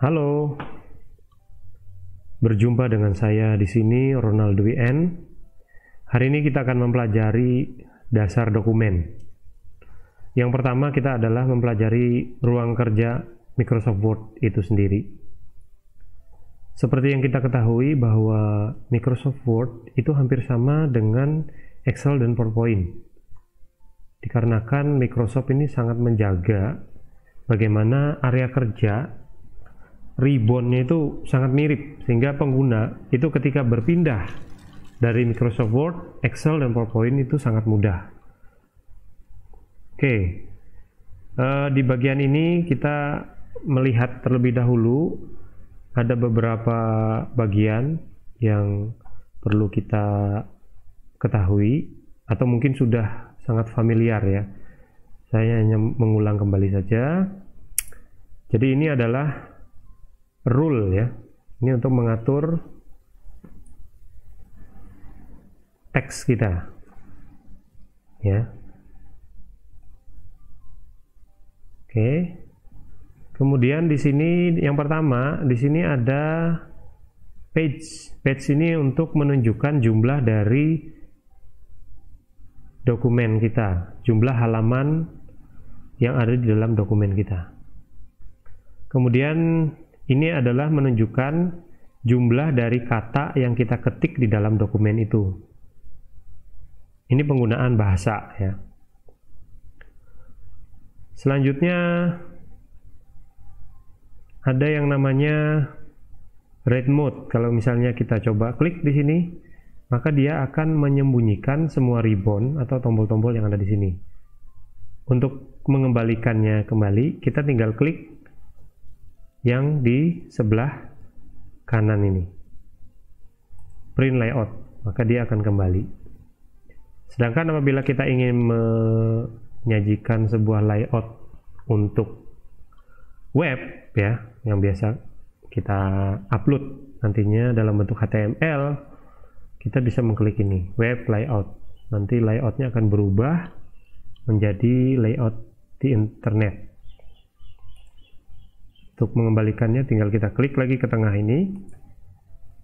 Halo, berjumpa dengan saya di sini Ronald WN. Hari ini kita akan mempelajari dasar dokumen. Yang pertama kita adalah mempelajari ruang kerja Microsoft Word itu sendiri. Seperti yang kita ketahui bahwa Microsoft Word itu hampir sama dengan Excel dan PowerPoint. Dikarenakan Microsoft ini sangat menjaga bagaimana area kerja ribbonnya itu sangat mirip, sehingga pengguna itu ketika berpindah dari Microsoft Word, Excel, dan PowerPoint itu sangat mudah. Oke, di bagian ini kita melihat terlebih dahulu ada beberapa bagian yang perlu kita ketahui atau mungkin sudah sangat familiar ya. Saya hanya mengulang kembali saja. Jadi ini adalah rule ya, ini untuk mengatur teks kita ya. Oke, kemudian di sini yang pertama, di sini ada page. Page ini untuk menunjukkan jumlah dari dokumen kita, jumlah halaman yang ada di dalam dokumen kita. Kemudian ini adalah menunjukkan jumlah dari kata yang kita ketik di dalam dokumen itu. Ini penggunaan bahasa ya. Selanjutnya ada yang namanya read mode. Kalau misalnya kita coba klik di sini, maka dia akan menyembunyikan semua ribbon atau tombol-tombol yang ada di sini. Untuk mengembalikannya kembali, kita tinggal klik yang di sebelah kanan ini, print layout, maka dia akan kembali. Sedangkan apabila kita ingin menyajikan sebuah layout untuk web ya, yang biasa kita upload nantinya dalam bentuk HTML, kita bisa mengklik ini, web layout. Nanti layoutnya akan berubah menjadi layout di internet. Untuk mengembalikannya tinggal kita klik lagi ke tengah ini,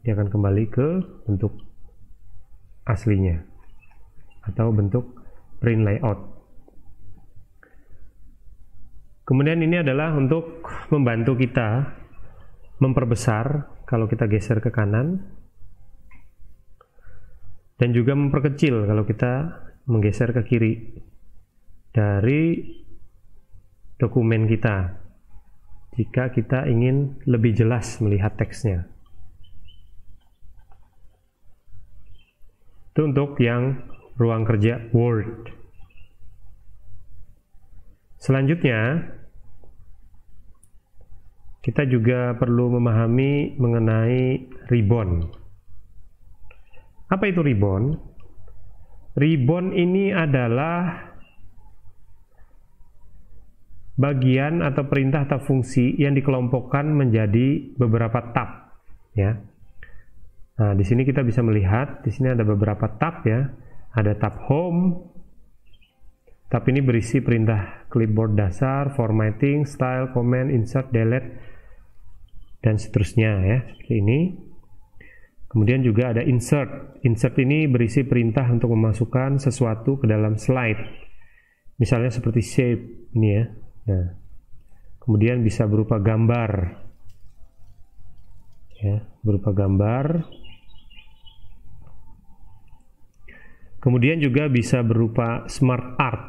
dia akan kembali ke bentuk aslinya atau bentuk print layout. Kemudian ini adalah untuk membantu kita memperbesar kalau kita geser ke kanan, dan juga memperkecil kalau kita menggeser ke kiri dari dokumen kita jika kita ingin lebih jelas melihat teksnya. Itu untuk yang ruang kerja Word. Selanjutnya kita juga perlu memahami mengenai ribbon. Apa itu ribbon? Ribbon ini adalah bagian atau perintah atau fungsi yang dikelompokkan menjadi beberapa tab ya. Nah, di sini kita bisa melihat di sini ada beberapa tab ya. Ada tab home. Tab ini berisi perintah clipboard dasar, formatting, style, comment, insert, delete, dan seterusnya ya, seperti ini. Kemudian juga ada insert. Insert ini berisi perintah untuk memasukkan sesuatu ke dalam slide. Misalnya seperti shape ini ya. Nah, kemudian bisa berupa gambar ya, berupa gambar. Kemudian juga bisa berupa smart art.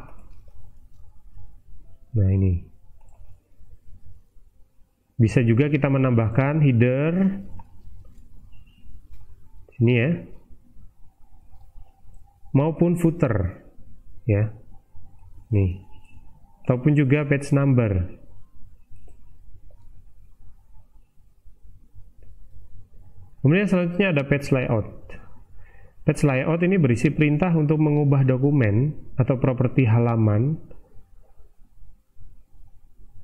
Nah, ini bisa juga kita menambahkan header ini ya, maupun footer ya, nih, ataupun juga page number. Kemudian selanjutnya ada page layout. Page layout ini berisi perintah untuk mengubah dokumen atau properti halaman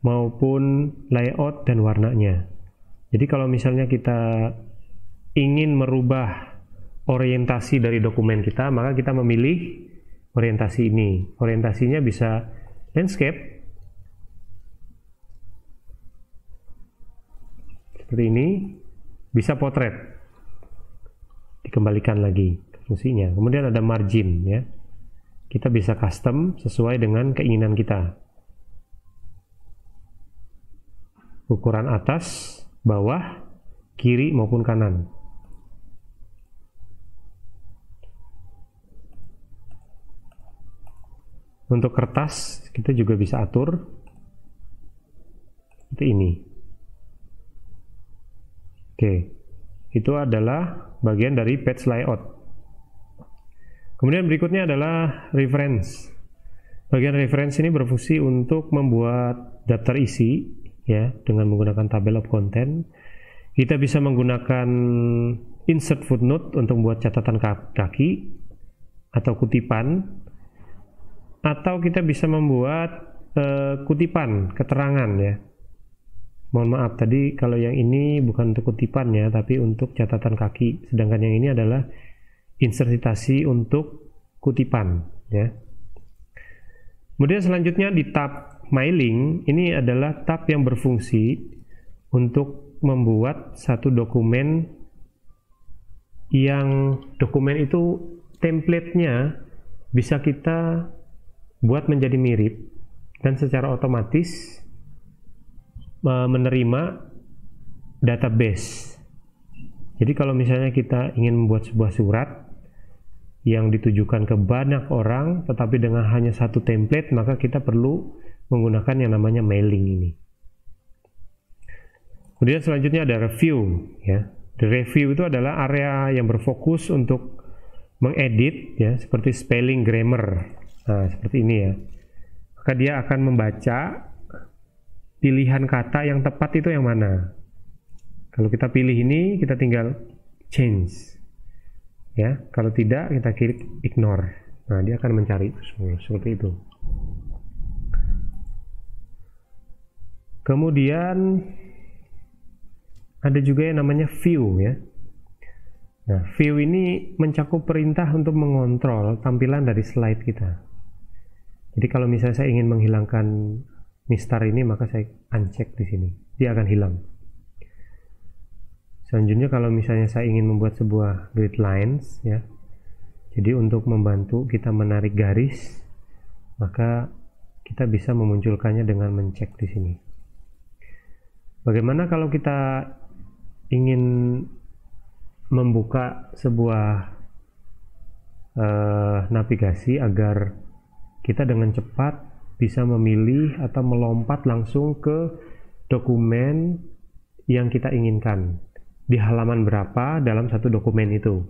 maupun layout dan warnanya. Jadi kalau misalnya kita ingin merubah orientasi dari dokumen kita, maka kita memilih orientasi ini. Orientasinya bisa landscape seperti ini, bisa potret, dikembalikan lagi ke fungsinya. Kemudian ada margin, ya, kita bisa custom sesuai dengan keinginan kita, ukuran atas, bawah, kiri maupun kanan. Untuk kertas kita juga bisa atur seperti ini. Oke, itu adalah bagian dari page layout. Kemudian berikutnya adalah reference. Bagian reference ini berfungsi untuk membuat daftar isi, ya, dengan menggunakan table of content. Kita bisa menggunakan insert footnote untuk membuat catatan kaki atau kutipan, atau kita bisa membuat kutipan, keterangan, ya. Mohon maaf, tadi kalau yang ini bukan untuk kutipan, ya, tapi untuk catatan kaki, sedangkan yang ini adalah insertasi untuk kutipan, ya. Kemudian selanjutnya di tab mailing, ini adalah tab yang berfungsi untuk membuat satu dokumen yang itu template-nya bisa kita buat menjadi mirip dan secara otomatis menerima database. Jadi kalau misalnya kita ingin membuat sebuah surat yang ditujukan ke banyak orang tetapi dengan hanya satu template, maka kita perlu menggunakan yang namanya mailing ini. Kemudian selanjutnya ada review, ya. The review itu adalah area yang berfokus untuk mengedit, ya, seperti spelling, grammar. Nah, seperti ini, ya. Maka dia akan membaca pilihan kata yang tepat itu yang mana. Kalau kita pilih ini, kita tinggal change, ya. Kalau tidak, kita klik ignore. Nah, dia akan mencari seperti itu. Kemudian ada juga yang namanya view, ya. Nah, view ini mencakup perintah untuk mengontrol tampilan dari slide kita. Jadi kalau misalnya saya ingin menghilangkan mistar ini, maka saya uncheck di sini, dia akan hilang. Selanjutnya kalau misalnya saya ingin membuat sebuah grid lines, ya, jadi untuk membantu kita menarik garis, maka kita bisa memunculkannya dengan mencek di sini. Bagaimana kalau kita ingin membuka sebuah navigasi agar kita dengan cepat bisa memilih atau melompat langsung ke dokumen yang kita inginkan di halaman berapa dalam satu dokumen itu.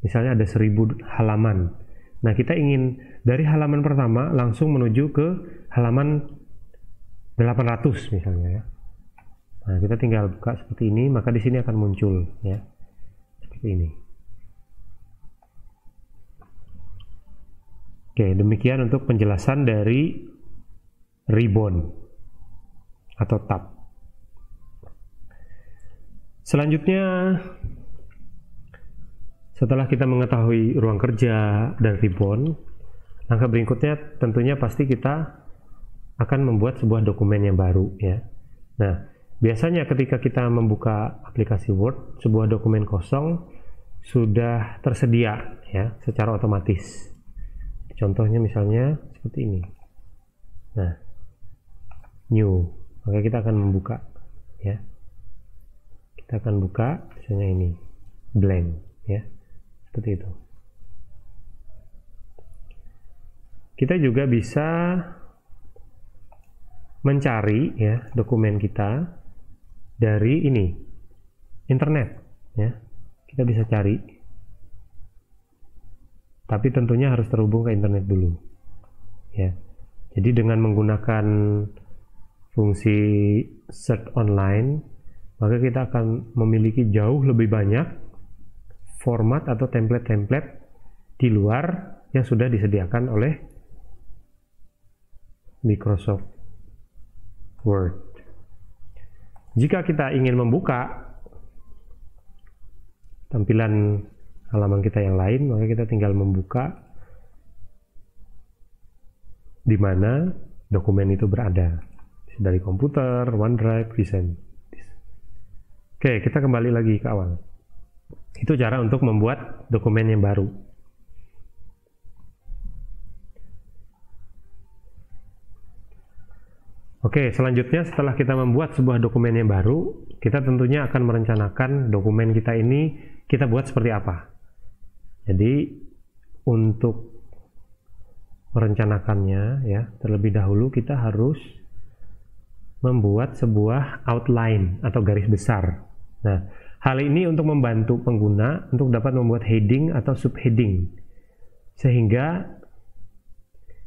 Misalnya ada 1000 halaman. Nah, kita ingin dari halaman pertama langsung menuju ke halaman 800 misalnya, ya. Nah, kita tinggal buka seperti ini, maka di sini akan muncul, ya, seperti ini. Oke, demikian untuk penjelasan dari ribbon atau tab. Selanjutnya, setelah kita mengetahui ruang kerja dan ribbon, langkah berikutnya tentunya pasti kita akan membuat sebuah dokumen yang baru, ya. Nah, biasanya ketika kita membuka aplikasi Word, sebuah dokumen kosong sudah tersedia, ya, secara otomatis. Contohnya misalnya seperti ini. Nah, new, maka kita akan membuka, ya. Kita akan buka misalnya ini blank, ya, seperti itu. Kita juga bisa mencari, ya, dokumen kita dari ini internet, ya. Kita bisa cari, tapi tentunya harus terhubung ke internet dulu, ya. Jadi dengan menggunakan fungsi search online, maka kita akan memiliki jauh lebih banyak format atau template-template di luar yang sudah disediakan oleh Microsoft Word. Jika kita ingin membuka tampilan halaman kita yang lain, maka kita tinggal membuka di mana dokumen itu berada. Bisa dari komputer, OneDrive, bisa Oke, kita kembali lagi ke awal. Itu cara untuk membuat dokumen yang baru. Oke, selanjutnya setelah kita membuat sebuah dokumen yang baru, kita tentunya akan merencanakan dokumen kita ini kita buat seperti apa. Jadi untuk merencanakannya ya, terlebih dahulu kita harus membuat sebuah outline atau garis besar. Nah, hal ini untuk membantu pengguna untuk dapat membuat heading atau subheading, sehingga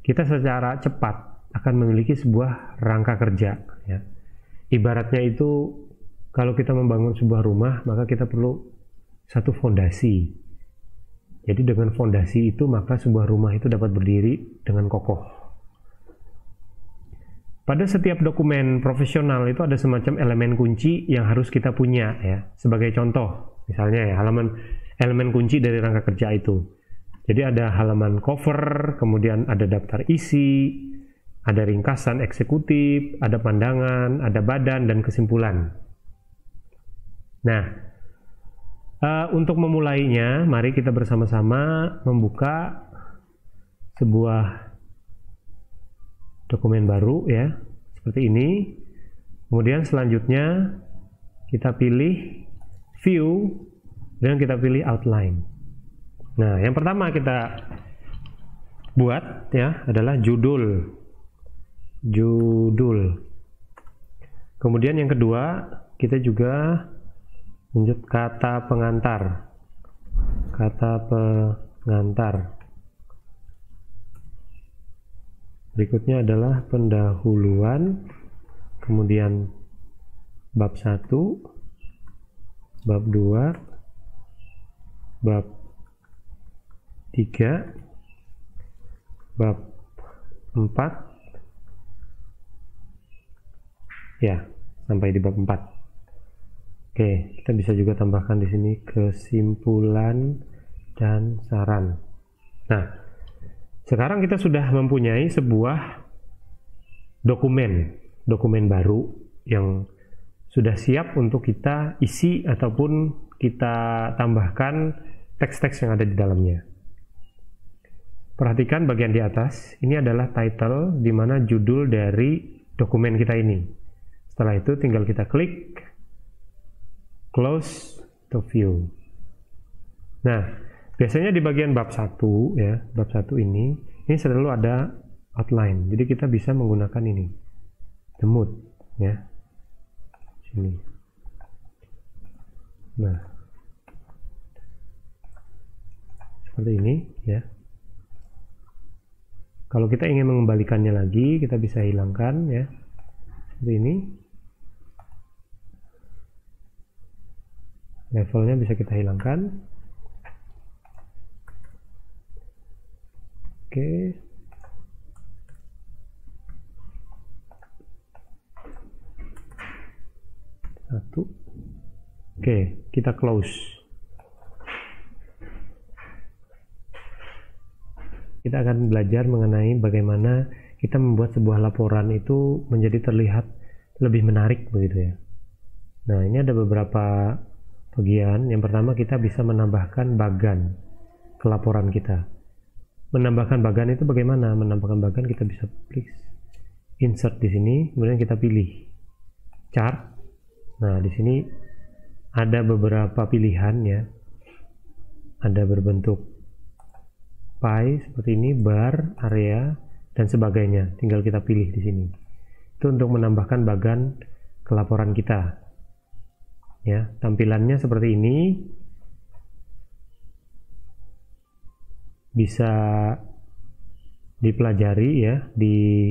kita secara cepat akan memiliki sebuah rangka kerja. Ya. Ibaratnya itu kalau kita membangun sebuah rumah, maka kita perlu satu fondasi. Jadi dengan fondasi itu maka sebuah rumah itu dapat berdiri dengan kokoh. Pada setiap dokumen profesional itu ada semacam elemen kunci yang harus kita punya ya. Sebagai contoh, misalnya ya, elemen kunci dari rangka kerja itu. Jadi ada halaman cover, kemudian ada daftar isi, ada ringkasan eksekutif, ada pandangan, ada badan, dan kesimpulan. Nah, untuk memulainya, mari kita bersama-sama membuka sebuah dokumen baru ya, seperti ini. Kemudian selanjutnya kita pilih view dan kita pilih outline. Nah, yang pertama kita buat ya adalah judul. Kemudian yang kedua kita juga lanjut kata pengantar. Berikutnya adalah pendahuluan, kemudian bab 1, bab 2, bab 3, bab 4, ya, sampai di bab 4. Oke, kita bisa juga tambahkan di sini kesimpulan dan saran. Nah, sekarang kita sudah mempunyai sebuah dokumen baru yang sudah siap untuk kita isi ataupun kita tambahkan teks-teks yang ada di dalamnya. Perhatikan bagian di atas, ini adalah title di mana judul dari dokumen kita ini. Setelah itu tinggal kita klik close to view. Nah, biasanya di bagian bab 1 ya, bab 1 ini selalu ada outline. Jadi kita bisa menggunakan ini. The mood ya. Sini. Nah. Seperti ini ya. Kalau kita ingin mengembalikannya lagi, kita bisa hilangkan ya. Seperti ini. Levelnya bisa kita hilangkan. Oke. Satu. Oke, kita close. Kita akan belajar mengenai bagaimana kita membuat sebuah laporan itu menjadi terlihat lebih menarik begitu ya. Nah, ini ada beberapa bagian. Yang pertama, kita bisa menambahkan bagan ke laporan kita. Menambahkan bagan itu bagaimana? Menambahkan bagan kita bisa klik insert di sini, kemudian kita pilih chart. Nah, di sini ada beberapa pilihan ya. Ada berbentuk pie seperti ini, bar, area, dan sebagainya. Tinggal kita pilih di sini. Itu untuk menambahkan bagan ke laporan kita. Ya, tampilannya seperti ini. Bisa dipelajari ya di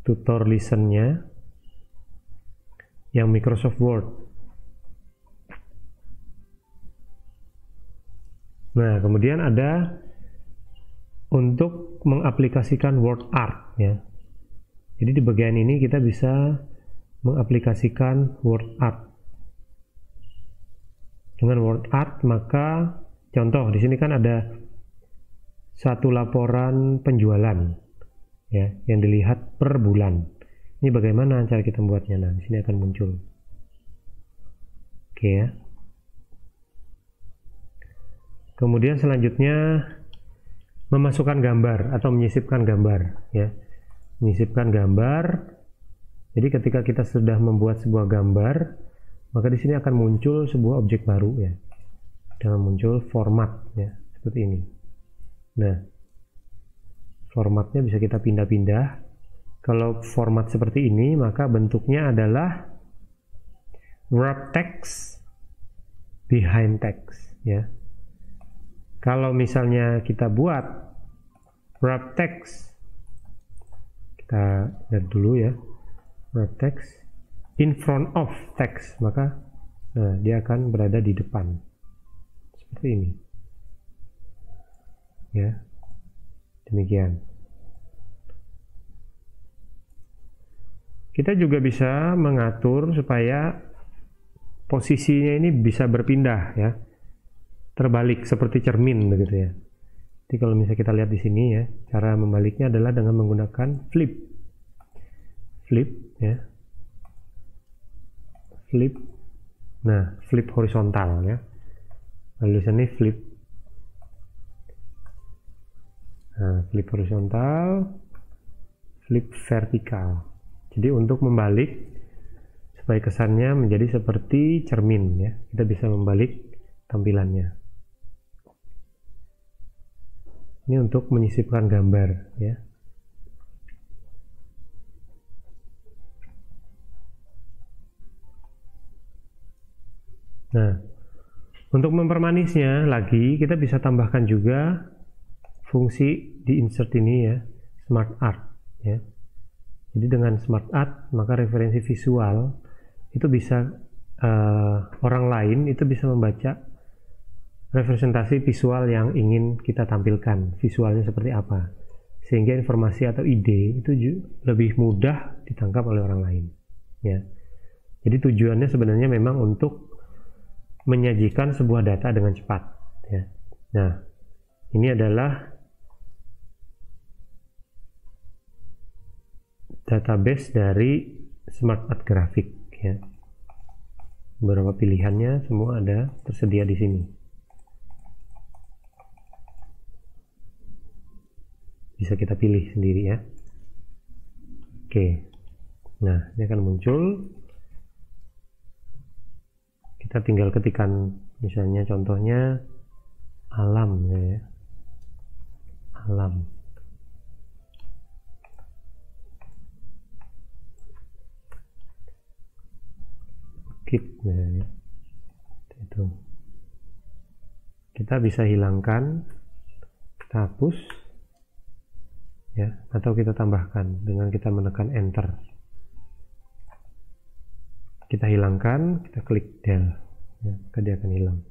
tutor listennya yang Microsoft Word. Nah, kemudian ada untuk mengaplikasikan word art ya. Jadi di bagian ini kita bisa mengaplikasikan word art. Dengan word art maka contoh di sini kan ada satu laporan penjualan ya yang dilihat per bulan. Ini bagaimana cara kita membuatnya? Nah, di sini akan muncul. Oke ya. Kemudian selanjutnya memasukkan gambar atau menyisipkan gambar ya. Menyisipkan gambar. Jadi ketika kita sudah membuat sebuah gambar, maka di sini akan muncul sebuah objek baru ya. Dengan muncul format ya, seperti ini. Nah, formatnya bisa kita pindah-pindah. Kalau format seperti ini, maka bentuknya adalah wrap text behind text ya. Kalau misalnya kita buat wrap text, kita lihat dulu ya, wrap text in front of text, maka dia akan berada di depan seperti ini ya. Demikian. Kita juga bisa mengatur supaya posisinya ini bisa berpindah ya, terbalik seperti cermin begitu ya. Jadi kalau misalnya kita lihat di sini ya, cara membaliknya adalah dengan menggunakan flip ya, flip. Nah, flip horizontal ya. Lalu di sini flip. Nah, flip horizontal, flip vertikal. Jadi untuk membalik supaya kesannya menjadi seperti cermin ya, kita bisa membalik tampilannya. Ini untuk menyisipkan gambar ya. Nah, untuk mempermanisnya lagi, kita bisa tambahkan juga fungsi di insert ini ya, Smart Art ya. Jadi dengan Smart Art, maka referensi visual itu bisa orang lain itu bisa membaca representasi visual yang ingin kita tampilkan, visualnya seperti apa, sehingga informasi atau ide itu lebih mudah ditangkap oleh orang lain ya. Jadi tujuannya sebenarnya memang untuk menyajikan sebuah data dengan cepat ya. Nah, ini adalah database dari Smart Art Graphic ya. Beberapa pilihannya semua ada tersedia di sini. Bisa kita pilih sendiri ya. Oke. Nah, ini akan muncul. Kita tinggal ketikkan misalnya contohnya alam ya. Alam. Bukit ya. Itu. Kita bisa hilangkan, kita hapus ya, atau kita tambahkan dengan kita menekan enter. Kita hilangkan, kita klik del ya, maka dia akan hilang.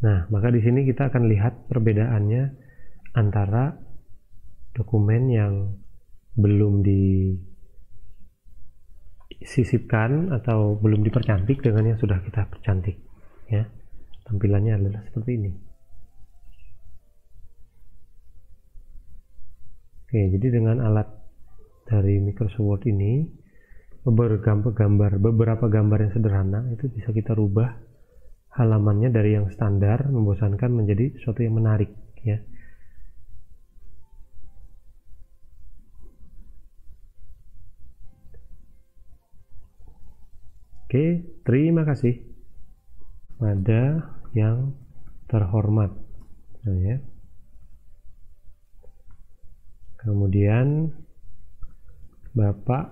Nah, maka di sini kita akan lihat perbedaannya antara dokumen yang belum disisipkan atau belum dipercantik dengan yang sudah kita percantik ya. Tampilannya adalah seperti ini. Oke, jadi dengan alat dari Microsoft Word ini, beberapa gambar yang sederhana itu bisa kita rubah halamannya dari yang standar membosankan menjadi sesuatu yang menarik ya. Oke, terima kasih pada yang terhormat ya. Kemudian Bapak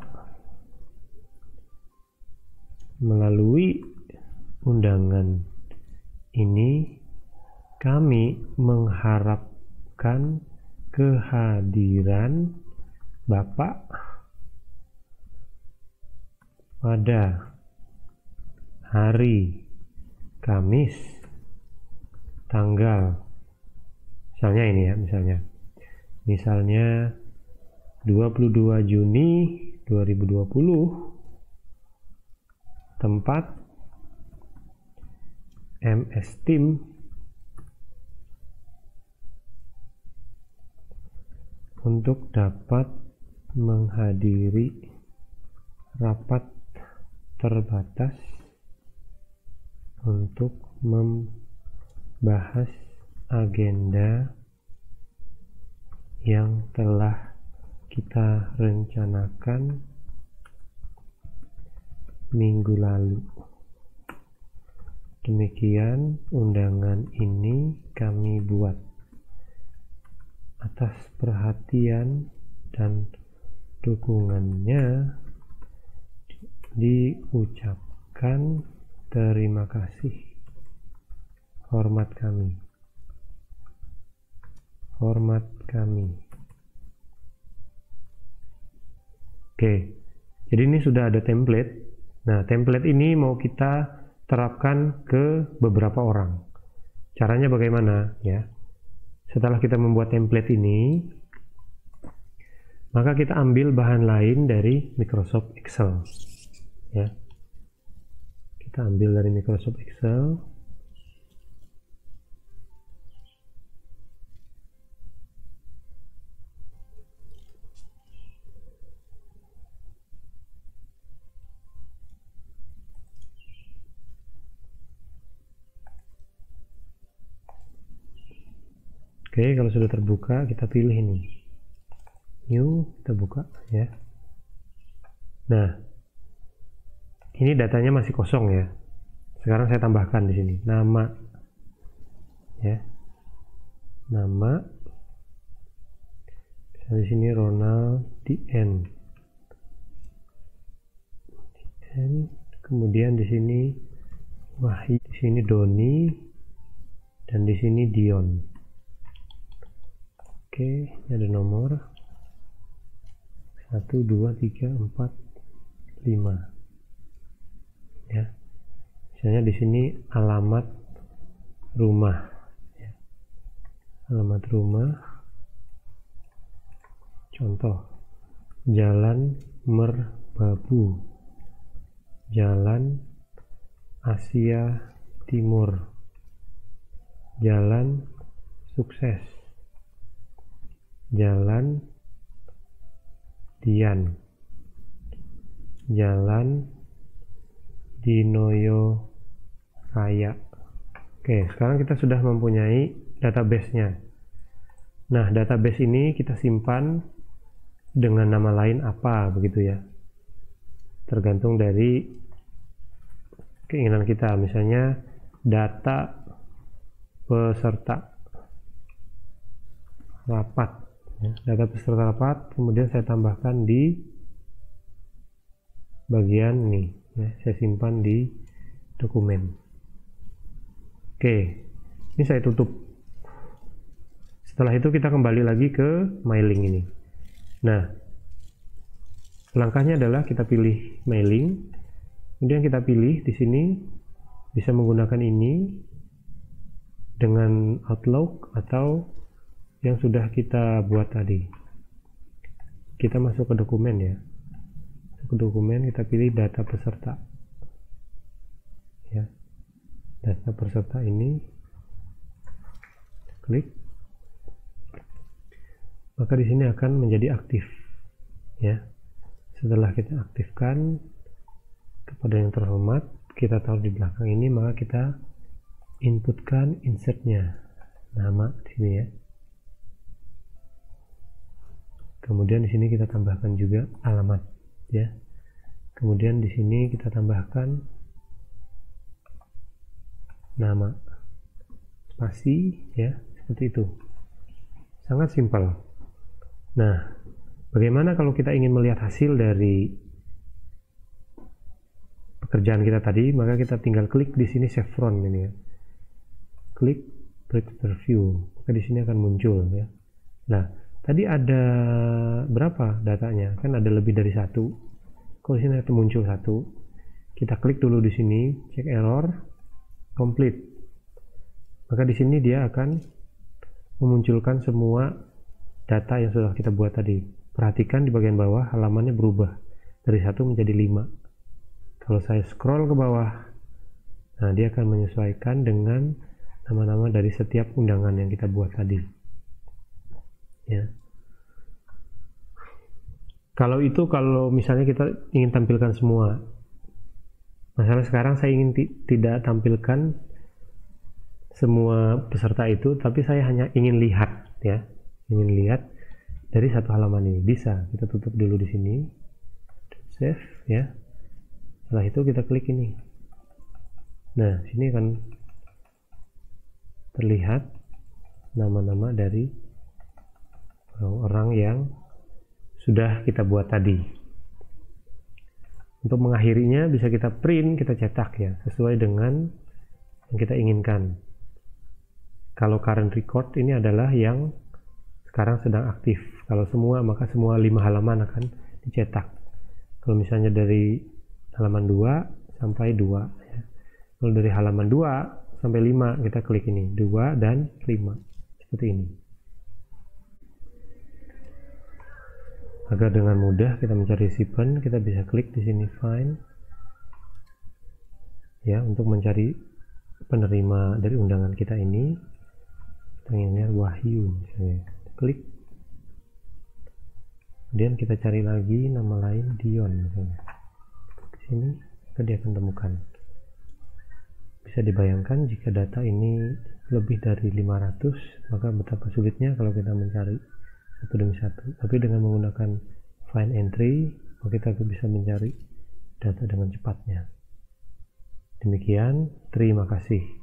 melalui undangan ini kami mengharapkan kehadiran Bapak pada hari Kamis tanggal misalnya ini ya, misalnya 22 Juni 2020, tempat MS Team untuk dapat menghadiri rapat terbatas untuk membahas agenda yang telah kita rencanakan minggu lalu. Demikian undangan ini kami buat. Atas perhatian dan dukungannya diucapkan terima kasih. Hormat kami. Hormat kami. Oke, jadi ini sudah ada template. Nah, template ini mau kita terapkan ke beberapa orang. Caranya bagaimana ya? Setelah kita membuat template ini, maka kita ambil bahan lain dari Microsoft Excel. Ya. Kita ambil dari Microsoft Excel. Oke, kalau sudah terbuka, kita pilih ini. New, kita buka ya. Nah, ini datanya masih kosong ya. Sekarang saya tambahkan di sini nama ya. Nama. Misalnya di sini Ronald DN. Kemudian di sini Wahid, di sini Doni, dan di sini Dion. Oke, ini ada nomor 1, 2, 3, 4, 5 ya. Misalnya di sini alamat rumah ya. Alamat rumah, contoh Jalan Merbabu, Jalan Asia Timur, Jalan Sukses, Jalan Dian, Jalan Dinoyo Raya. Oke, sekarang kita sudah mempunyai database-nya. Nah, database ini kita simpan dengan nama lain apa, begitu ya. Tergantung dari keinginan kita. Misalnya data peserta rapat ya, data peserta rapat, kemudian saya tambahkan di bagian ini ya, saya simpan di dokumen. Oke, ini saya tutup. Setelah itu kita kembali lagi ke mailing ini. Nah, langkahnya adalah kita pilih mailing, kemudian kita pilih di sini bisa menggunakan ini dengan Outlook atau yang sudah kita buat tadi. Kita masuk ke dokumen ya. Ke dokumen kita pilih data peserta. Ya. Data peserta ini klik. Maka di sini akan menjadi aktif. Ya. Setelah kita aktifkan kepada yang terhormat, kita taruh di belakang ini, maka kita inputkan insertnya. Nama di sini ya. Kemudian di sini kita tambahkan juga alamat ya. Kemudian di sini kita tambahkan nama, spasi ya, seperti itu. Sangat simpel. Nah, bagaimana kalau kita ingin melihat hasil dari pekerjaan kita tadi? Maka kita tinggal klik di sini chevron ini ya. Klik preview, maka di sini akan muncul ya. Nah, tadi ada berapa datanya? Kan ada lebih dari satu. Kalau di sini itu muncul satu, kita klik dulu di sini, cek error, complete. Maka di sini dia akan memunculkan semua data yang sudah kita buat tadi. Perhatikan di bagian bawah halamannya berubah dari 1 menjadi 5. Kalau saya scroll ke bawah, nah dia akan menyesuaikan dengan nama-nama dari setiap undangan yang kita buat tadi. Ya. Kalau misalnya kita ingin tampilkan semua. Masalah sekarang saya ingin tidak tampilkan semua peserta itu, tapi saya hanya ingin lihat ya. Ingin lihat dari satu halaman ini. Bisa, kita tutup dulu di sini. Save ya. Setelah itu kita klik ini. Nah, sini akan terlihat nama-nama dari orang yang sudah kita buat tadi. Untuk mengakhirinya bisa kita print, kita cetak ya, sesuai dengan yang kita inginkan. Kalau current record ini adalah yang sekarang sedang aktif. Kalau semua, maka semua 5 halaman akan dicetak. Kalau misalnya dari halaman 2 sampai 2 ya. Kalau dari halaman 2 sampai 5 kita klik ini, 2 dan 5 seperti ini. Agar dengan mudah kita mencari recipient, kita bisa klik di sini find ya, untuk mencari penerima dari undangan kita ini. Kita ingin lihat Wahyu misalnya, klik, kemudian kita cari lagi nama lain Dion misalnya, di sini dia akan temukan. Bisa dibayangkan jika data ini lebih dari 500, maka betapa sulitnya kalau kita mencari satu demi satu. Tapi dengan menggunakan find entry, maka kita bisa mencari data dengan cepatnya. Demikian, terima kasih.